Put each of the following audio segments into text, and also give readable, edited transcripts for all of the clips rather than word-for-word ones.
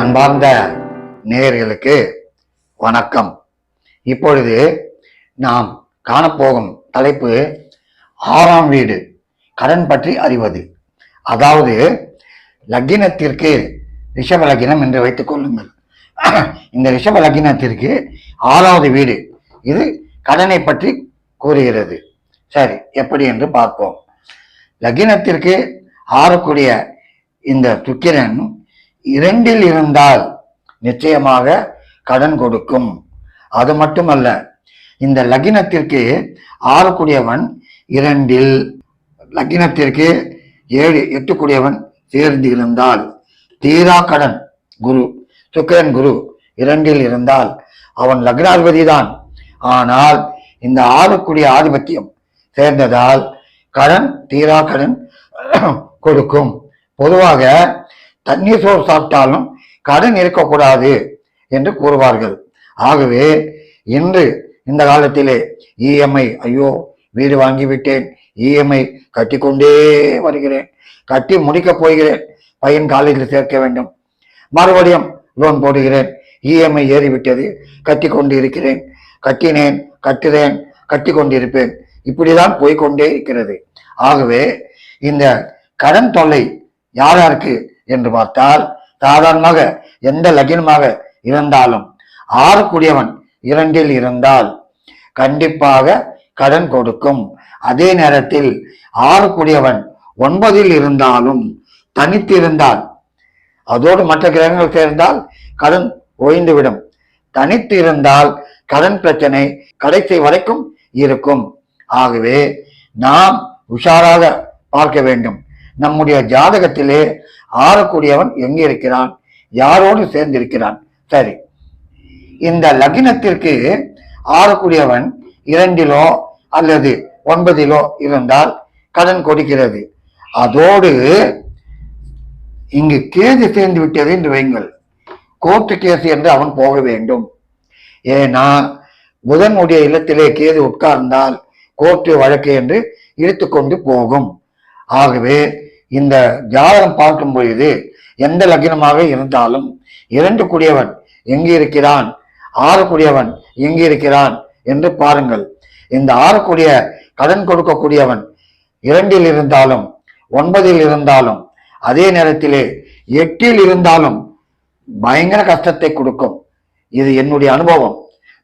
அன்பார்ந்த நேயர்களுக்கு வணக்கம். இப்பொழுது நாம் காணப்போகும் தலைப்பு ஆறாம் வீடு கடன் பற்றி அறிவது. அதாவது லக்கினத்திற்கு ரிஷப லக்கினம் என்று வைத்துக் கொள்ளுங்கள். இந்த ரிஷப லக்கினத்திற்கு ஆறாவது வீடு இது கடனை பற்றி கூறுகிறது. சரி, எப்படி என்று பார்ப்போம். லக்கினத்திற்கு ஆறக்கூடிய இந்த சுக்கிரன் 2ல் இருந்தால் நிச்சயமாக கடன் கொடுக்கும். அது மட்டுமல்ல, இந்த லக்கினத்திற்கு ஆறக்கூடியவன் 2ல், லக்கினத்திற்கு 7, 8 கூடியவன் சேர்ந்து இருந்தால் தீரா கடன். குரு சுக்கிரன் குரு 2ல் இருந்தால் அவன் லக்னாதிபதி தான். ஆனால் இந்த 6 கூடிய ஆதிபத்தியம் சேர்ந்ததால் கடன் தீரா கடன் கொடுக்கும். பொதுவாக தண்ணீர் சோறு சாப்பிட்டாலும் கடன் இருக்கக்கூடாது என்று கூறுவார்கள். ஆகவே இன்று இந்த காலத்திலே இஎம்ஐ, ஐயோ வீடு வாங்கிவிட்டேன், இஎம்ஐ கட்டி கொண்டே வருகிறேன், கட்டி முடிக்கப் போகிறேன், பையன் காலேஜில் சேர்க்க வேண்டும், மறுபடியும் லோன் போடுகிறேன், இஎம்ஐ ஏறிவிட்டது, கட்டி கொண்டு இருக்கிறேன், கட்டினேன், கட்டுறேன், கட்டி கொண்டிருப்பேன், இப்படிதான் போய்கொண்டே இருக்கிறது. ஆகவே இந்த கடன் தொல்லை யாருக்கு என்று பார்த்தால், சாதாரணமாக எந்த லக்கினமாக இருந்தாலும் 6 கூடியவன் 2ல் இருந்தால் கண்டிப்பாக கடன் கொடுக்கும். அதே நேரத்தில் 6 கூடியவன் 9ல் இருந்தாலும் தனித்து இருந்தால், அதோடு மற்ற கிரகங்கள் சேர்ந்தால் கடன் ஓய்ந்துவிடும். தனித்து இருந்தால் கடன் பிரச்சனை கடைசி வரைக்கும் இருக்கும். ஆகவே நாம் உஷாராக பார்க்க வேண்டும். நம்முடைய ஜாதகத்திலே 6 கூடியவன் எங்கே இருக்கிறான், யாரோடு சேர்ந்திருக்கிறான். சரி, இந்த லக்கினத்திற்கு 6 கூடியவன் 2லோ அல்லது 9லோ இருந்தால் கடன் கொடுக்கிறது. அதோடு இங்கு கேது சேர்ந்து விட்டது என்று வைங்கள், கோர்ட்டு கேஸ் என்று அவன் போக வேண்டும். ஏன்னா புதனுடைய இல்லத்திலே கேது உட்கார்ந்தால் கோர்ட்டு வழக்கு என்று இழுத்துக்கொண்டு போகும். ஆகவே இந்த ஜாதகம் பார்க்கும் பொழுது எந்த லக்கினமாக இருந்தாலும் 2 கூடியவன் எங்கே இருக்கிறான், 6 கூடியவன் எங்கே இருக்கிறான் என்று பாருங்கள். இந்த 6 கூடிய கடன் கொடுக்கக்கூடியவன் 2ல் இருந்தாலும் 9ல் இருந்தாலும் அதே நேரத்திலே 8ல் இருந்தாலும் பயங்கர கஷ்டத்தை கொடுக்கும். இது என்னுடைய அனுபவம்,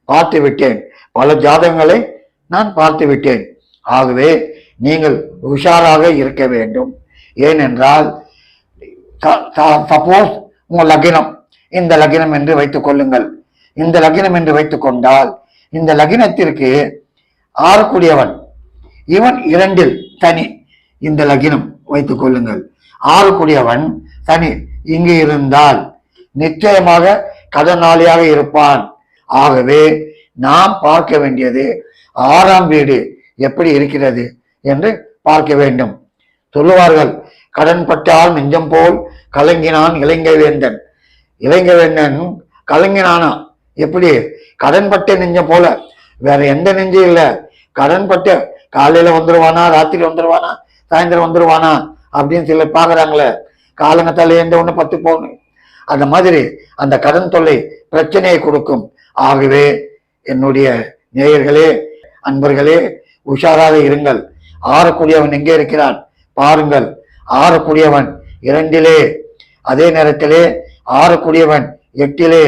பார்த்து விட்டேன், பல ஜாதகங்களை நான் பார்த்து விட்டேன். ஆகவே நீங்கள் உஷாராக இருக்க வேண்டும். ஏனென்றால் சப்போஸ் உங்கள் லக்கினம் இந்த லக்கினம் என்று வைத்துக் கொள்ளுங்கள். இந்த லக்கினம் என்று வைத்துக் கொண்டால் இந்த லக்கினத்திற்கு 6 கூடியவன் இவன் 2ல் தனி, இந்த லக்கினம் வைத்துக் கொள்ளுங்கள், 6 கூடியவன் தனி இங்கு இருந்தால் நிச்சயமாக கடனாளியாக இருப்பான். ஆகவே நாம் பார்க்க வேண்டியது 6ஆம் வீடு எப்படி இருக்கிறது என்று பார்க்க வேண்டும். சொல்லுவார்கள், கடன் பட்டால் நெஞ்சம் போல் கலங்கினான் இலங்கை வேந்தன். இலங்கை வேந்தன் கலங்கினானா? எப்படி? கடன் பட்ட நெஞ்சம் போல, வேற எந்த நெஞ்சும் இல்லை. கடன் பட்ட காலையில வந்துருவானா, ராத்திரி வந்துருவானா, சாயந்தரம் வந்துருவானா அப்படின்னு சிலர் பாக்குறாங்களே, காலங்கத்தால எந்த ஒண்ணு 10 பவுன். அந்த மாதிரி அந்த கடன் தொல்லை பிரச்சனையை கொடுக்கும். ஆகவே என்னுடைய நேயர்களே, அன்பர்களே, உஷாராக இருங்கள். 6 கூடியவன் எங்கே இருக்கிறான் பாருங்கள். 6 கூடியவன் 2லே, அதே நேரத்திலே 6 கூடியவன் 8லே,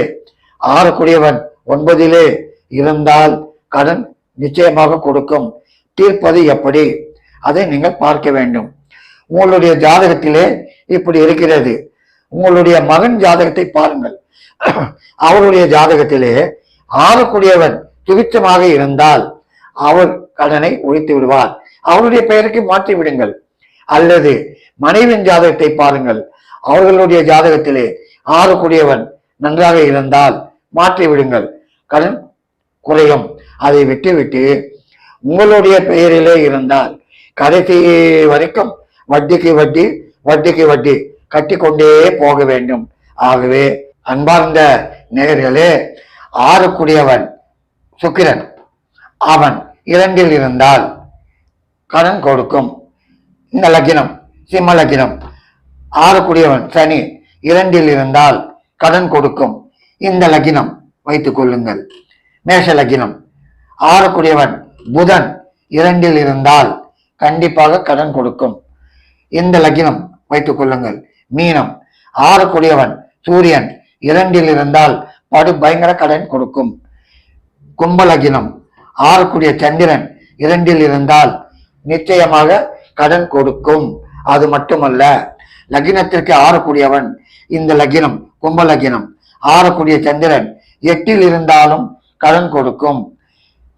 6 கூடியவன் 9லே இருந்தால் கடன் நிச்சயமாக கொடுக்கும். தீர்ப்பது எப்படி, அதை நீங்கள் பார்க்க வேண்டும். உங்களுடைய ஜாதகத்திலே இப்படி இருக்கிறது. உங்களுடைய மகன் ஜாதகத்தை பாருங்கள். அவருடைய ஜாதகத்திலே 6 கூடியவன் சுபிச்சமாக இருந்தால் அவர் கடனை ஒழித்து விடுவார். அவருடைய பெயருக்கு மாற்றி விடுங்கள். அல்லது மனைவியின் ஜாதகத்தை பாருங்கள். அவர்களுடைய ஜாதகத்திலே 6 கூடியவன் நன்றாக இருந்தால் மாற்றி விடுங்கள், கடன் குறையும். அதை விட்டுவிட்டு உங்களுடைய பெயரிலே இருந்தால் கடைசி வரைக்கும் வட்டிக்கு வட்டி, வட்டிக்கு வட்டி கட்டி கொண்டே போக வேண்டும். ஆகவே அன்பார்ந்த நேயர்களே, 6 கூடியவன் சுக்கிரன் அவன் 2ல் இருந்தால் கடன் கொடுக்கும். இந்த லக்கினம் சிம்ம லக்கினம் 6 கூடியவன் சனி 2ல் இருந்தால் கடன் கொடுக்கும். இந்த லக்னம் வைத்துக் கொள்ளுங்கள். மேஷ லக்னம், ஆறக்கூடியவன் புதன் 2 இருந்தால் கண்டிப்பாக கடன் கொடுக்கும். இந்த லக்னம் வைத்துக் கொள்ளுங்கள். மீனம், ஆறக்கூடியவன் சூரியன் 2 இருந்தால் படு பயங்கர கடன் கொடுக்கும். கும்ப லக்னம், ஆறக்கூடிய சந்திரன் 2 இருந்தால் நிச்சயமாக கடன் கொடுக்கும். அது மட்டுமல்ல, லக்னத்திற்கு ஆறக்கூடியவன் இந்த லக்னம் கும்ப லக்னம், ஆறக்கூடிய சந்திரன் 8 இருந்தாலும் கடன் கொடுக்கும்.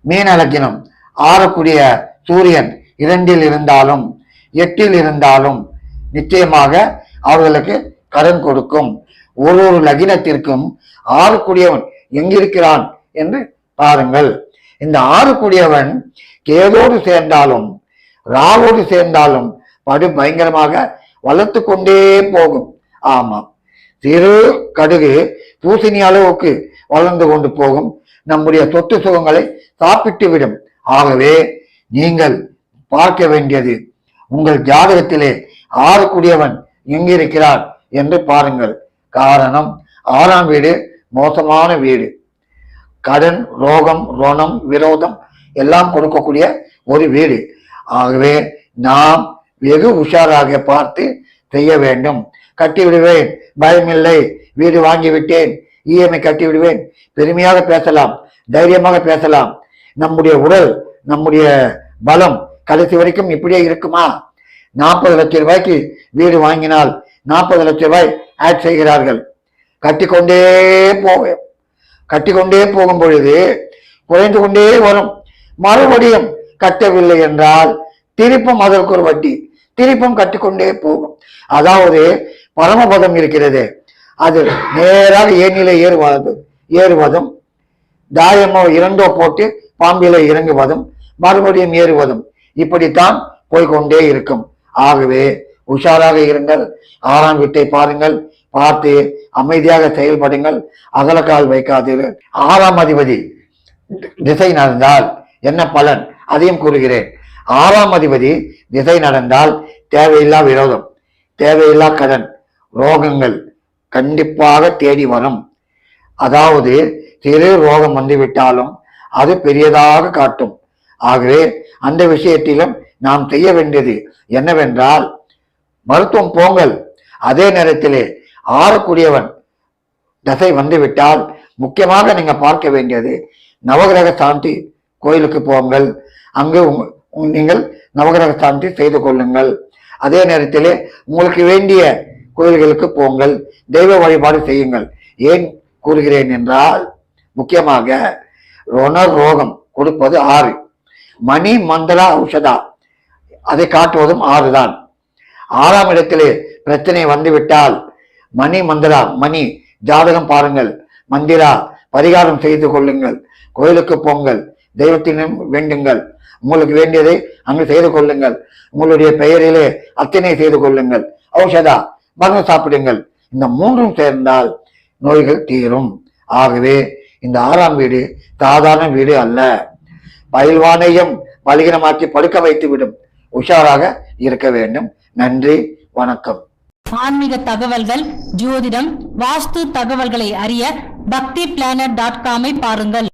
மீன லக்னம், ஆறக்கூடிய சூரியன் 2 இருந்தாலும் 8 இருந்தாலும் நிச்சயமாக அவர்களுக்கு கடன் கொடுக்கும். ஒரு லக்னத்திற்கும் ஆறக்கூடியவன் எங்கிருக்கிறான் என்று பாருங்கள். இந்த ஆறக்கூடியவன் கேதோடு சேர்ந்தாலும் ராவோடு சேர்ந்தாலும் படு பயங்கரமாக வளர்த்து கொண்டே போகும். ஆமாம், சிறு கடுகு பூசணி அளவுக்கு வளர்ந்து கொண்டு போகும். நம்முடைய சொத்து சுகங்களை சாப்பிட்டு விடும். ஆகவே நீங்கள் பார்க்க வேண்டியது உங்கள் ஜாதகத்திலே ஆறக்கூடியவன் எங்கிருக்கிறார் என்று பாருங்கள். காரணம், 6ஆம் வீடு மோசமான வீடு. கடன், ரோகம், ரோணம், விரோதம் எல்லாம் கொடுக்கக்கூடிய ஒரு வீடு. ஆகவே நாம் வெகு உஷாராக பார்த்து செய்ய வேண்டும். கட்டி விடுவேன், பயமில்லை, வீடு வாங்கி விட்டேன், இஎம்ஐ கட்டி விடுவேன், பெருமையாக பேசலாம், தைரியமாக பேசலாம். நம்முடைய உடல், நம்முடைய பலம் கடைசி வரைக்கும் இப்படியே இருக்குமா? 40 லட்சம் ரூபாய்க்கு வீடு வாங்கினால் 40 லட்சம் ரூபாய் ஆட் செய்கிறார்கள். கட்டிக்கொண்டே போகும் பொழுது குறைந்து கொண்டே வரும். மறுபடியும் கட்டவில்லை என்றால் திருப்பும் அதற்கு ஒரு வட்டி, திருப்பும் கட்டிக்கொண்டே போகும். அதாவது பரமபதம் இருக்கிறது, அது நேராக ஏனிலே ஏறுவதும் தாயமோ 2 போட்டு பாம்பிலே இறங்குவதும் மறுபடியும் ஏறுவதும் இப்படித்தான் போய்கொண்டே இருக்கும். ஆகவே உஷாராக இருங்கள். 6ஆம் வீட்டை பாருங்கள், பார்த்து அமைதியாக செயல்படுங்கள், அகலக்கால் வைக்காதீர்கள். 6ஆம் அதிபதி திசை நடந்தால் என்ன பலன் அதையும் கூறுகிறேன். 6ஆம் அதிபதி திசை நடந்தால் தேவையில்லா விரோதம், தேவையில்லா கடன், ரோகங்கள் கண்டிப்பாக தேடி வரும். அதாவது சிறு ரோகம் வந்துவிட்டாலும் அது பெரியதாக காட்டும். ஆகவே அந்த விஷயத்திலும் நாம் செய்ய வேண்டியது என்னவென்றால் மருத்துவம் போங்கள். அதே நேரத்திலே ஆறக்கூடியவன் தசை வந்துவிட்டால் முக்கியமாக நீங்க பார்க்க வேண்டியது நவகிரக சாந்தி கோயிலுக்கு போங்கள். அங்கு நீங்கள் நவகிரக சாந்தி செய்து கொள்ளுங்கள். அதே நேரத்திலே உங்களுக்கு வேண்டிய கோயில்களுக்கு போங்கள், தெய்வ வழிபாடு செய்யுங்கள். ஏன் கூறுகிறேன் என்றால், முக்கியமாக ரோகம் கொடுப்பது 6, மணி மந்திரா ஔஷதா அதை காட்டுவதும் 6 தான். 6ஆம் இடத்திலே பிரச்சனை வந்துவிட்டால் மணி மந்திரா, மணி ஜாதகம் பாருங்கள், மந்திரா பரிகாரம் செய்து கொள்ளுங்கள், கோயிலுக்கு போங்கள், தெய்வத்தினும் வேண்டுங்கள், உங்களுக்கு வேண்டியதை அங்கு செய்து கொள்ளுங்கள், உங்களுடைய பெயரிலே அர்ச்சனை செய்து கொள்ளுங்கள், ஔஷதா மருந்து சாப்பிடுங்கள். இந்த 3ம் சேர்ந்தால் நோய்கள் தீரும். ஆகவே இந்த 6ஆம் வீடு சாதாரண வீடு அல்ல, பயில்வானையும் பலகீனமாக்கி படுக்க வைத்து விடும். உஷாராக இருக்க வேண்டும். நன்றி, வணக்கம். ஆன்மீக தகவல்கள், ஜோதிடம், வாஸ்து தகவல்களை அறிய பக்திபிளானட்.com பாருங்கள்.